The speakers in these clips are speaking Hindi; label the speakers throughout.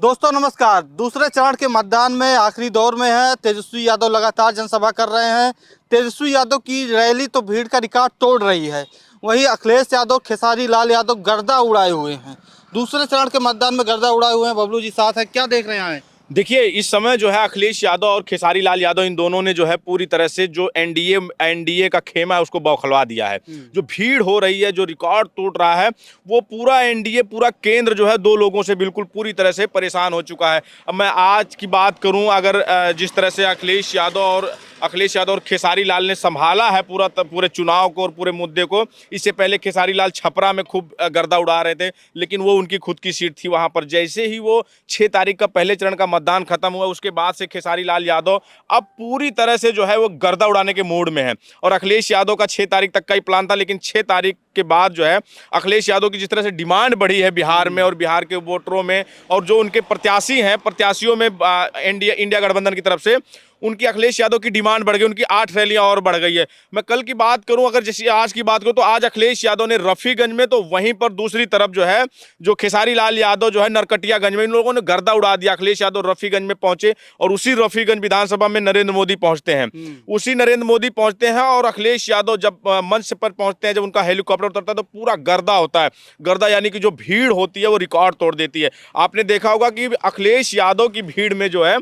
Speaker 1: दोस्तों नमस्कार। दूसरे चरण के मतदान में आखिरी दौर में है। तेजस्वी यादव लगातार जनसभा कर रहे हैं। तेजस्वी यादव की रैली तो भीड़ का रिकॉर्ड तोड़ रही है। वहीं अखिलेश यादव, खेसारी लाल यादव गर्दा उड़ाए हुए हैं। दूसरे चरण के मतदान में गर्दा उड़ाए हुए हैं। बबलू जी साथ है, क्या देख रहे हैं?
Speaker 2: देखिए, इस समय जो है अखिलेश यादव और खेसारी लाल यादव, इन दोनों ने जो है पूरी तरह से जो एनडीए का खेमा है उसको बौखलवा दिया है। जो भीड़ हो रही है, जो रिकॉर्ड टूट रहा है, वो पूरा एनडीए, पूरा केंद्र जो है दो लोगों से बिल्कुल पूरी तरह से परेशान हो चुका है। अब मैं आज की बात करूं, अगर जिस तरह से अखिलेश यादव और खेसारी लाल ने संभाला है पूरे चुनाव को और पूरे मुद्दे को। इससे पहले खेसारी लाल छपरा में खूब गर्दा उड़ा रहे थे, लेकिन वो उनकी खुद की सीट थी वहां पर। जैसे ही वो 6 तारीख का पहले चरण का मतदान खत्म हुआ, उसके बाद से खेसारी लाल यादव अब पूरी तरह से जो है वो गर्दा उड़ाने के मूड में है। और अखिलेश यादव का 6 तारीख तक का ही प्लान था, लेकिन 6 तारीख के बाद जो है अखिलेश यादव की जिस तरह से डिमांड बढ़ी है बिहार में और बिहार के वोटरों में, और जो उनके प्रत्याशियों में इंडिया गठबंधन की तरफ से उनकी अखिलेश यादव की डिमांड बढ़ गई। उनकी 8 रैलियां और बढ़ गई है। मैं कल की बात करूं, अगर जैसे आज की बात करूं, तो आज अखिलेश यादव ने रफीगंज में, तो वहीं पर दूसरी तरफ जो है जो खेसारी लाल यादव जो है नरकटियागंज में, इन लोगों ने गर्दा उड़ा दिया। अखिलेश यादव रफीगंज में पहुंचे और उसी रफीगंज विधानसभा में नरेंद्र मोदी पहुंचते हैं। उसी नरेंद्र मोदी पहुंचते हैं और अखिलेश यादव जब मंच पर पहुंचते हैं, जब उनका हेलीकॉप्टर उतरता है, तो पूरा गर्दा होता है। गर्दा यानी कि जो भीड़ होती है वो रिकॉर्ड तोड़ देती है। आपने देखा होगा कि अखिलेश यादव की भीड़ में जो है,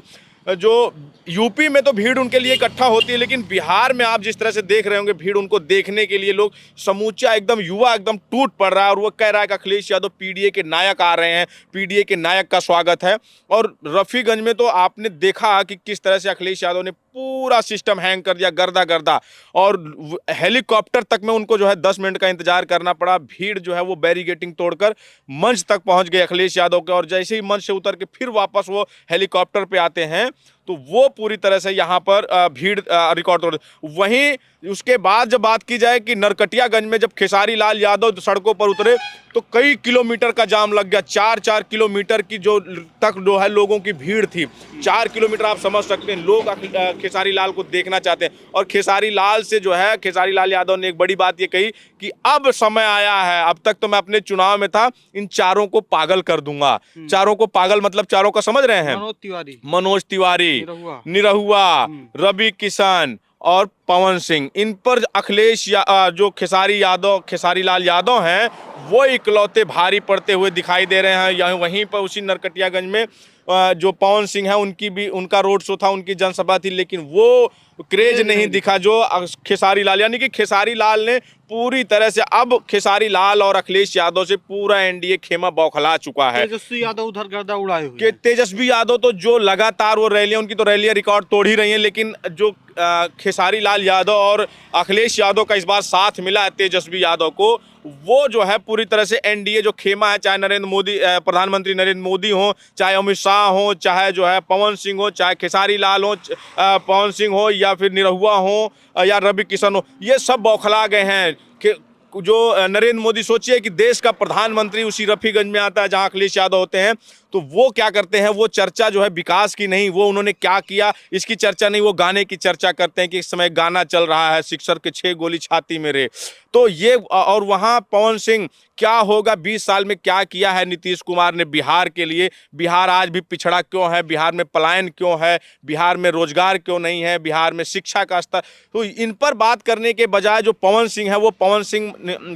Speaker 2: जो यूपी में तो भीड़ उनके लिए इकट्ठा होती है, लेकिन बिहार में आप जिस तरह से देख रहे होंगे, भीड़ उनको देखने के लिए लोग समूचा एकदम युवा एकदम टूट पड़ रहा है। और वो कह रहा है कि अखिलेश यादव पीडीए के नायक आ रहे हैं, पीडीए के नायक का स्वागत है। और रफीगंज में तो आपने देखा कि किस तरह से अखिलेश यादव ने पूरा सिस्टम हैंग कर दिया, गर्दा। और हेलीकॉप्टर तक में उनको जो है 10 मिनट का इंतजार करना पड़ा। भीड़ जो है वो बैरिकेटिंग तोड़कर मंच तक पहुंच गए अखिलेश यादव के। और जैसे ही मंच से उतर के फिर वापस वो हेलीकॉप्टर पे आते हैं, तो वो पूरी तरह से यहाँ पर भीड़ रिकॉर्ड तोड़। वहीं उसके बाद जब बात की जाए कि नरकटियागंज में जब खेसारी लाल यादव सड़कों पर उतरे, तो कई किलोमीटर का जाम लग गया। 4 किलोमीटर की जो है लोगों की भीड़ थी। 4 किलोमीटर आप समझ सकते हैं, लोग खेसारी लाल को देखना चाहते हैं। और खेसारी लाल यादव ने एक बड़ी बात ये कही कि अब समय आया है, अब तक तो मैं अपने चुनाव में था, इन चारों को पागल कर दूंगा। चारों को पागल मतलब चारों का समझ रहे हैं? मनोज तिवारी, निरहुआ, रवि किशन और पवन सिंह। इन पर जो खेसारी लाल यादव हैं, वो इकलौते भारी पड़ते हुए दिखाई दे रहे हैं। वहीं पर उसी नरकटियागंज में जो पवन सिंह है, उनका रोड शो था, उनकी जनसभा थी, लेकिन वो क्रेज नहीं दिखा जो खेसारी लाल। यानी कि खेसारी लाल ने पूरी तरह से, अब खेसारी लाल और अखिलेश यादव से पूरा एनडीए खेमा बौखला चुका है।
Speaker 1: तेजस्वी यादव उधर गर्दा उड़ाए हुए
Speaker 2: कि तेजस्वी यादव तो जो लगातार वो रैलियां, उनकी तो रैलियां रिकॉर्ड तोड़ ही रही हैं, लेकिन जो खेसारी लाल यादव और अखिलेश यादव का इस बार साथ मिला है तेजस्वी यादव को, वो जो है पूरी तरह से एनडीए जो खेमा है, चाहे प्रधानमंत्री नरेंद्र मोदी हो, चाहे अमित शाह हो, चाहे जो है पवन सिंह हो, चाहे खेसारी लाल हो, पवन सिंह हो, या फिर निरहुआ हो, या रवि किशन हो, ये सब बौखला गए हैं। कि जो नरेंद्र मोदी, सोचिए कि देश का प्रधानमंत्री उसी रफीगंज में आता है जहां अखिलेश यादव होते हैं, तो वो क्या करते हैं, वो चर्चा जो है विकास की नहीं, वो उन्होंने क्या किया इसकी चर्चा नहीं, वो गाने की चर्चा करते हैं कि इस समय गाना चल रहा है, सिक्सर के 6 गोली छाती मेरे। तो ये, और वहाँ पवन सिंह, क्या होगा 20 साल में क्या किया है नीतीश कुमार ने बिहार के लिए, बिहार आज भी पिछड़ा क्यों है, बिहार में पलायन क्यों है, बिहार में रोजगार क्यों नहीं है, बिहार में शिक्षा का स्तर। तो इन पर बात करने के बजाय जो पवन सिंह है, वो पवन सिंह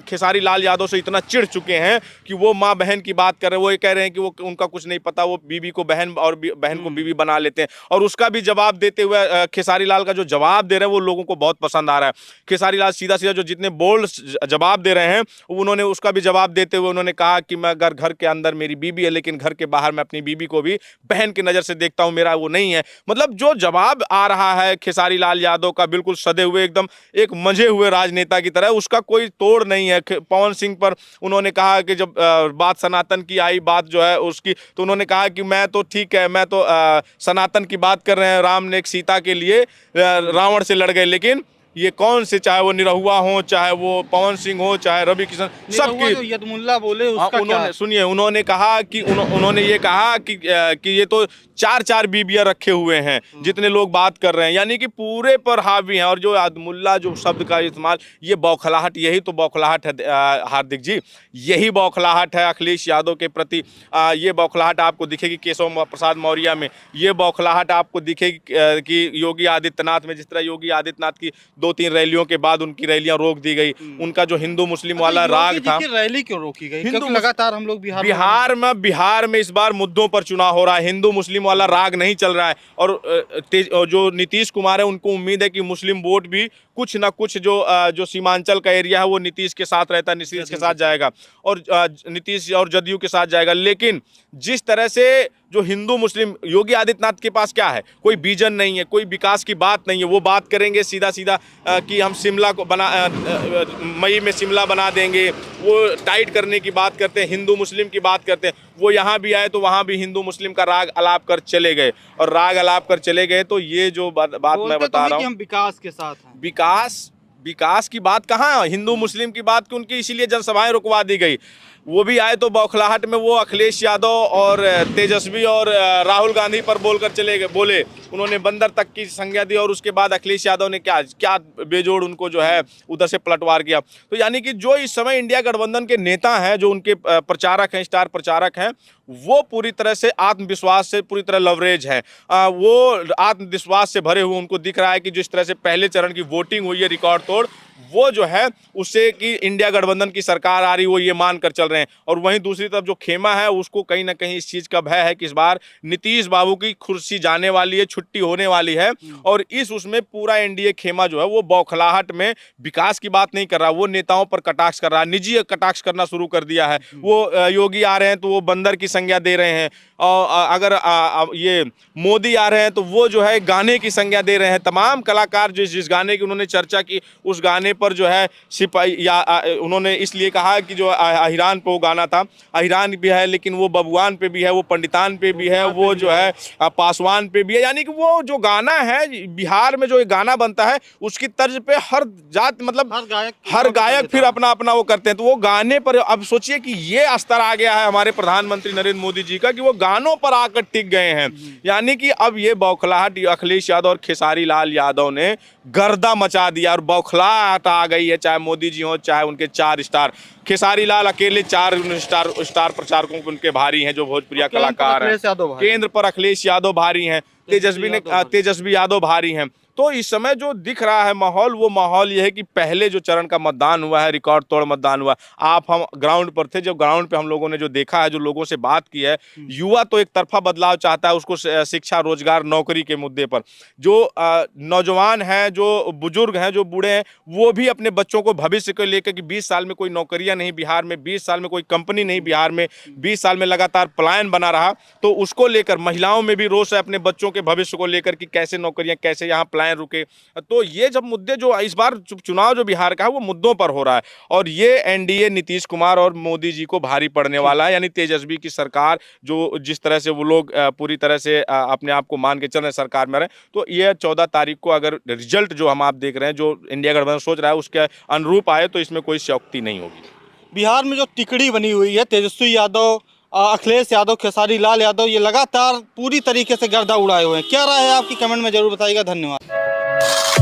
Speaker 2: खेसारी लाल यादव से इतना चिढ़ चुके हैं कि वो माँ बहन की बात कर रहे हैं। वो ये कह रहे हैं कि वो उनका कुछ नहीं पता, वो बीबी को बहन और बहन को बीबी बना लेते हैं। और उसका भी जवाब देते हुए खेसारी लाल का जो जवाब दे रहे हैं वो लोगों को बहुत पसंद आ रहा है। खेसारी लाल सीधा जो जितने बोल्ड जवाब दे रहे हैं, उन्होंने उसका भी जवाब देते हुए उन्होंने कहा कि मैं अगर घर के अंदर मेरी बीबी है, लेकिन घर के बाहर मैं अपनी बीबी को भी बहन की नजर से देखता हूं, मेरा वो नहीं है। मतलब जो जवाब आ रहा है खेसारी लाल यादव का, बिल्कुल सदे हुए, एकदम एक मंझे हुए राजनेता की तरह, उसका कोई तोड़ नहीं है। पवन सिंह पर उन्होंने कहा कि जब बात सनातन की आई, बात जो है उसकी, तो उन्होंने कहा कि मैं तो ठीक है, मैं तो सनातन की बात कर रहे हैं, राम ने एक सीता के लिए रावण से लड़ गए, लेकिन ये कौन से, चाहे वो निरहुआ हो, चाहे वो पवन सिंह हो, चाहे रवि किशन, सबकी
Speaker 1: जो यदमुल्ला बोले
Speaker 2: हाँ,
Speaker 1: उसका क्या
Speaker 2: उन्होंने
Speaker 1: है?
Speaker 2: सुनिए, उन्होंने कहा कि उन्होंने ये कहा कि ये तो चार बीबियां रखे हुए हैं, जितने लोग बात कर रहे हैं, यानी कि पूरे पर हावी हैं। और जो यदमुल्ला जो शब्द का इस्तेमाल, ये बौखलाहट, यही तो बौखलाहट है हार्दिक जी, यही बौखलाहट है अखिलेश यादव के प्रति। ये बौखलाहट आपको दिखेगी केशव प्रसाद मौर्य में, ये बौखलाहट आपको दिखेगी कि योगी आदित्यनाथ में। जिस तरह योगी आदित्यनाथ की 2-3 रैलियों के बाद उनकी रैलियां रोक दी गई, उनका जो हिंदू मुस्लिम वाला राग था।
Speaker 1: रैली क्यों रोकी गई?
Speaker 2: हिंदू
Speaker 1: क्योंकि लगातार हम लोग
Speaker 2: बिहार में इस बार मुद्दों पर चुनाव हो रहा है, हिंदू मुस्लिम वाला राग नहीं चल रहा है। और जो नीतीश कुमार है, उनको उम्मीद है कि मुस्लिम वोट भी कुछ ना कुछ जो सीमांचल का एरिया है वो नीतीश के साथ रहता है, नीतीश के साथ जाएगा, और नीतीश और जदयू के साथ जाएगा। लेकिन जिस तरह से जो हिंदू मुस्लिम, योगी आदित्यनाथ के पास क्या है, कोई विजन नहीं है, कोई विकास की बात नहीं है। वो बात करेंगे सीधा सीधा कि हम शिमला को मई में शिमला बना देंगे, वो टाइट करने की बात करते हैं, हिंदू मुस्लिम की बात करते हैं। वो यहाँ भी आए तो वहाँ भी हिंदू मुस्लिम का राग अलाप कर चले गए, और राग अलाप कर चले गए। तो ये जो बात मैं बता रहा हूँ,
Speaker 1: हम विकास के साथ हैं।
Speaker 2: विकास की बात कहाँ है, हिंदू मुस्लिम की बात की, उनकी इसीलिए जनसभाएं रुकवा दी गई। वो भी आए तो बौखलाहट में वो अखिलेश यादव और तेजस्वी और राहुल गांधी पर बोलकर बोले, उन्होंने बंदर तक की संज्ञा दी। और उसके बाद अखिलेश यादव ने क्या बेजोड़ उनको जो है उधर से पलटवार किया। तो यानी कि जो इस समय इंडिया गठबंधन के नेता हैं, जो उनके प्रचारक हैं, स्टार प्रचारक हैं, वो पूरी तरह से आत्मविश्वास से पूरी तरह लवरेज है। वो आत्मविश्वास से भरे हुए उनको दिख रहा है कि जिस तरह से पहले चरण की वोटिंग हुई है रिकॉर्ड तोड़, वो जो है उससे कि इंडिया गठबंधन की सरकार आ रही, वो ये मान कर चल रहे हैं। और वहीं दूसरी तरफ जो खेमा है, उसको कहीं ना कहीं इस चीज़ का भय है कि इस बार नीतीश बाबू की कुर्सी जाने वाली है, छुट्टी होने वाली है। और उसमें पूरा एनडीए खेमा जो है वो बौखलाहट में विकास की बात नहीं कर रहा, वो नेताओं पर कटाक्ष कर रहा है, निजी कटाक्ष करना शुरू कर दिया है। वो योगी आ रहे हैं तो वो बंदर की संज्ञा दे रहे हैं, और अगर ये मोदी आ रहे हैं तो वो जो है गाने की संज्ञा दे रहे हैं। तमाम कलाकार जिस गाने की उन्होंने चर्चा की, उस गाने पर जो है सिपाही या उन्होंने इसलिए कहा कि जो अहिरान पे वो गाना था, अहिरान भी है, लेकिन वो बबुआन पे भी है, वो पंडितान पे भी है, वो जो है पासवान पे भी है। यानी कि वो जो गाना है, बिहार में जो ये गाना बनता है, उसकी तर्ज पे हर जात, मतलब हर गायक फिर अपना अपना वो करते हैं। तो वो गाने पर अब सोचिए कि ये स्तर आ गया है हमारे प्रधानमंत्री नरेंद्र मोदी जी का, कि वो गानों पर आकर टिक गए हैं। यानी कि अब ये बौखलाहट अखिलेश यादव और खेसारी लाल यादव ने गर्दा मचा दिया, और बौखलाहट आ गई है, चाहे मोदी जी हो, चाहे उनके 4 स्टार। खेसारी लाल अकेले 4 स्टार प्रचारकों को उनके भारी हैं, जो भोजपुरिया कलाकार हैं। केंद्र पर अखिलेश यादव भारी हैं, तेजस्वी यादव भारी हैं। तो इस समय जो दिख रहा है माहौल, वो माहौल ये है कि पहले जो चरण का मतदान हुआ है, रिकॉर्ड तोड़ मतदान हुआ। हम ग्राउंड पर थे, जब ग्राउंड पे हम लोगों ने जो देखा है, जो लोगों से बात की है, युवा तो एक तरफा बदलाव चाहता है, उसको शिक्षा, रोजगार, नौकरी के मुद्दे पर। जो नौजवान हैं, जो बुजुर्ग हैं, जो बूढ़े हैं, वो भी अपने बच्चों को भविष्य को लेकर कि 20 साल में कोई नौकरियां नहीं बिहार में, 20 साल में कोई कंपनी नहीं बिहार में, 20 साल में लगातार पलायन बना रहा। तो उसको लेकर महिलाओं में भी रोष है, अपने बच्चों के भविष्य को लेकर कि कैसे नौकरियां, कैसे यहाँ रुके। तो ये जब मुद्दे, जो इस बार चुनाव जो बिहार का है, वो मुद्दों पर हो रहा है, और ये एनडीए नीतीश कुमार और मोदी जी को भारी पड़ने वाला है। यानी तेजस्वी की सरकार, जो जिस तरह से वो लोग पूरी तरह से अपने आप को मान के चल रहे हैं सरकार में रहे, तो ये 14 तारीख को अगर रिजल्ट जो हम आप देख रहे हैं, जो इंडिया गठबंधन सोच रहा है, उसके अनुरूप आए तो इसमें कोई शौक्ति नहीं होगी।
Speaker 1: बिहार में जो तिकड़ी बनी हुई है, तेजस्वी यादव, अखिलेश यादव, खेसारी लाल यादव, ये लगातार पूरी तरीके से गर्दा उड़ाए हुए हैं। क्या राय है आपकी, कमेंट में जरूर बताइएगा। धन्यवाद।